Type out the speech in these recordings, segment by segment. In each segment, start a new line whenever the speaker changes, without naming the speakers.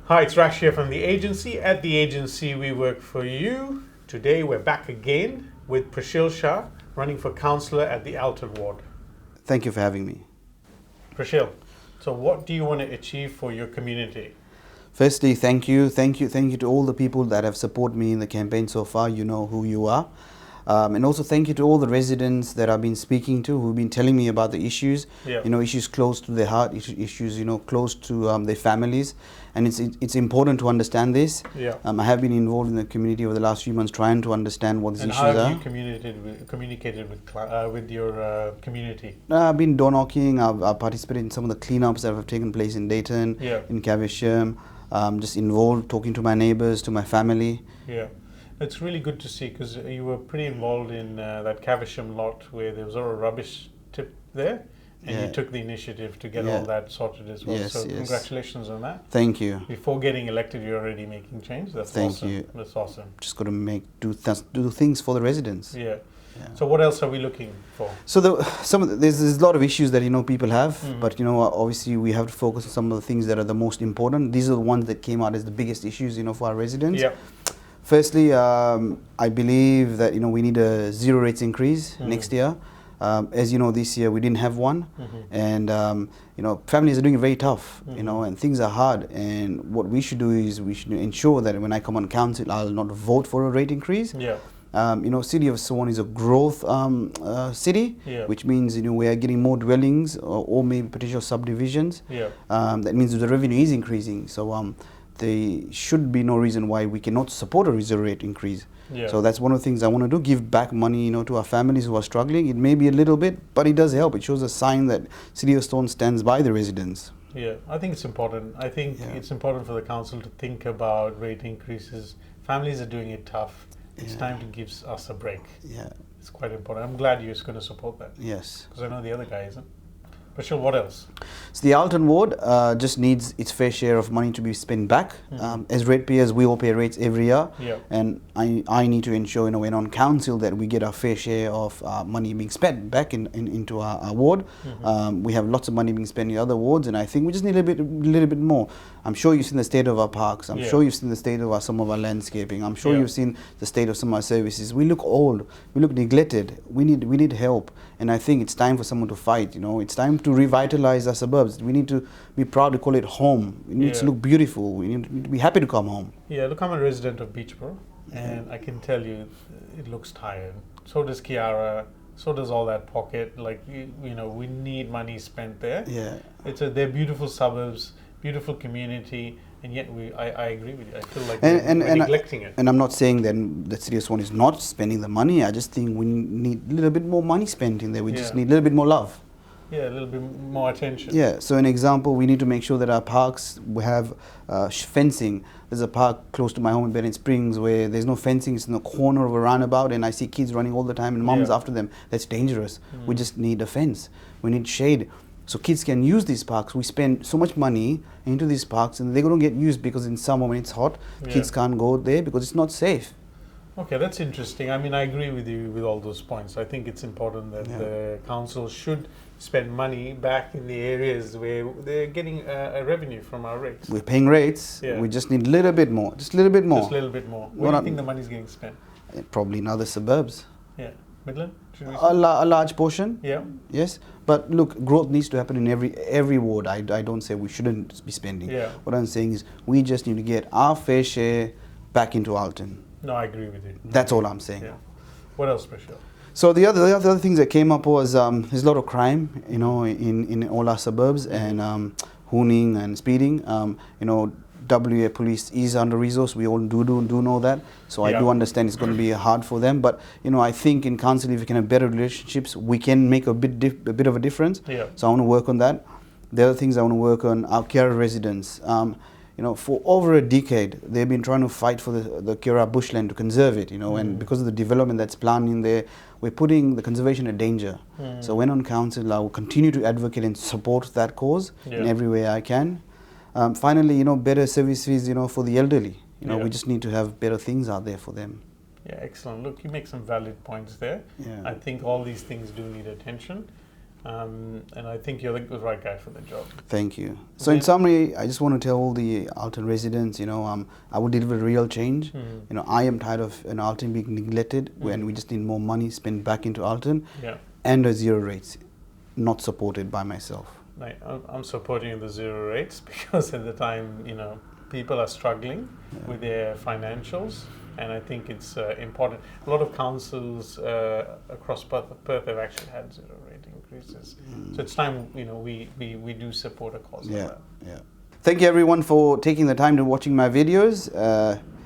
Hi, it's Rash here from the agency. At the agency, we work for you. Today, we're back again with Prasheel Shah, running for councillor at the Altone ward.
Thank you for having me.
Prasheel, so what do you want to achieve for your community?
Firstly, thank you to all the people that have supported me in the campaign so far. You know who you are. And also thank you to all the residents that I've been speaking to, who've been telling me about the issues, issues close to their heart, issues, close to their families. And it's important to understand this. I have been involved in the community over the last few months trying to understand what these issues are.
And how have you communicated with your community?
I've been door knocking, I've participated in some of the cleanups that have taken place in Dayton, in Caversham, just involved, talking to my neighbours, to my family.
Yeah. It's really good to see because you were pretty involved in that Caversham lot where there was a lot of rubbish tipped there, and you took the initiative to get all that sorted as well. So congratulations on that.
Thank you.
Before getting elected, you're already making change. That's awesome.
Thank you.
That's awesome.
Just got to do things for the residents.
Yeah. So what else are we looking for?
So there's a lot of issues that people have, but obviously we have to focus on some of the things that are the most important. These are the ones that came out as the biggest issues for our residents.
Yeah.
Firstly, I believe that we need a zero rates increase next year. As you know, this year we didn't have one, and families are doing it very tough, and things are hard. And what we should do is we should ensure that when I come on council, I'll not vote for a rate increase.
Yeah.
City of Swan is a growth city, which means we are getting more dwellings or maybe potential subdivisions.
Yeah.
That means the revenue is increasing. So there should be no reason why we cannot support a zero rate increase.
Yeah.
So that's one of the things I want to do, give back money to our families who are struggling. It may be a little bit, but it does help. It shows a sign that City of Stone stands by the residents.
Yeah, I think it's important. I think it's important for the council to think about rate increases. Families are doing it tough. It's time to give us a break.
Yeah.
It's quite important. I'm glad you're going to support that.
Yes.
Because I know the other guy isn't. Prasheel, what else?
So the Altone ward just needs its fair share of money to be spent back. As ratepayers, we all pay rates every year, and I need to ensure, when on council, that we get our fair share of money being spent back into our ward. We have lots of money being spent in other wards, and I think we just need a little bit more. I'm sure you've seen the state of our parks. I'm sure you've seen the state of some of our landscaping. I'm sure you've seen the state of some of our services. We look old. We look neglected. We need help, and I think it's time for someone to fight. It's time to revitalize our suburbs. We need to be proud to call it home. It needs to look beautiful. We need to be happy to come home. Yeah,
look, I'm a resident of Beachboro, and I can tell you it looks tired. So does Kiara. So does all that pocket. Like, we need money spent there.
Yeah.
They're beautiful suburbs, beautiful community, and yet I agree with you. I feel like we're neglecting it.
And I'm not saying that the City of Swan is not spending the money. I just think we need a little bit more money spent in there. We just need a little bit more love.
Yeah, a little bit more attention.
Yeah, so an example, we need to make sure that our parks, we have fencing. There's a park close to my home in Bennett Springs where there's no fencing. It's in the corner of a roundabout, and I see kids running all the time and mums after them. That's dangerous. We just need a fence. We need shade so kids can use these parks. We spend so much money into these parks, and they're going to get used because in summer when it's hot, kids can't go there because it's not safe.
Okay, that's interesting. I mean, I agree with you with all those points. I think it's important that the council should spend money back in the areas where they're getting a revenue from our rates.
We're paying rates. We just need a little bit more. Just a little bit more.
Just a little bit more. Where do you think the money's getting spent?
Probably in other suburbs.
Yeah. Midland?
A large portion.
Yeah.
Yes. But look, growth needs to happen in every ward. I don't say we shouldn't be spending.
Yeah.
What I'm saying is we just need to get our fair share back into Altone.
No, I agree with you.
That's all I'm saying.
Yeah. What else, Prasheel?
So the other things that came up was there's a lot of crime, in all our suburbs, and hooning and speeding. WA police is under resourced. We all do know that. So I do understand it's going to be hard for them. But I think in council, if we can have better relationships, we can make a bit of a difference.
Yeah.
So I want to work on that. The other things I want to work on, our Kiara residents. For over a decade, they've been trying to fight for the Kiara bushland to conserve it, and because of the development that's planned in there, we're putting the conservation at danger. So when on council, I will continue to advocate and support that cause in every way I can. Finally, better services, for the elderly. We just need to have better things out there for them.
Yeah, excellent. Look, you make some valid points there.
Yeah.
I think all these things do need attention. And I think you're the right guy for the job.
Thank you. So in summary, I just want to tell all the Altone residents, I will deliver real change. I am tired of Altone being neglected when we just need more money spent back into Altone, and a zero rates, not supported by myself.
I'm supporting the zero rates because at the time, people are struggling with their financials. And I think it's important. A lot of councils across Perth have actually had zero rate increases. So it's time, we do support a cause like that.
Yeah. Thank you everyone for taking the time to watching my videos.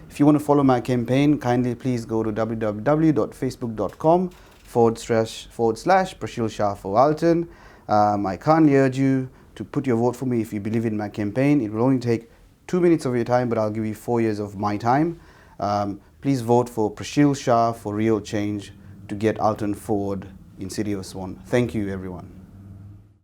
If you want to follow my campaign, kindly please go to www.facebook.com/Prasheel Shah for Altone. I kindly urge you to put your vote for me if you believe in my campaign. It will only take 2 minutes of your time, but I'll give you 4 years of my time. Please vote for Prasheel Shah for real change to get Altone forward in City of Swan. Thank you, everyone.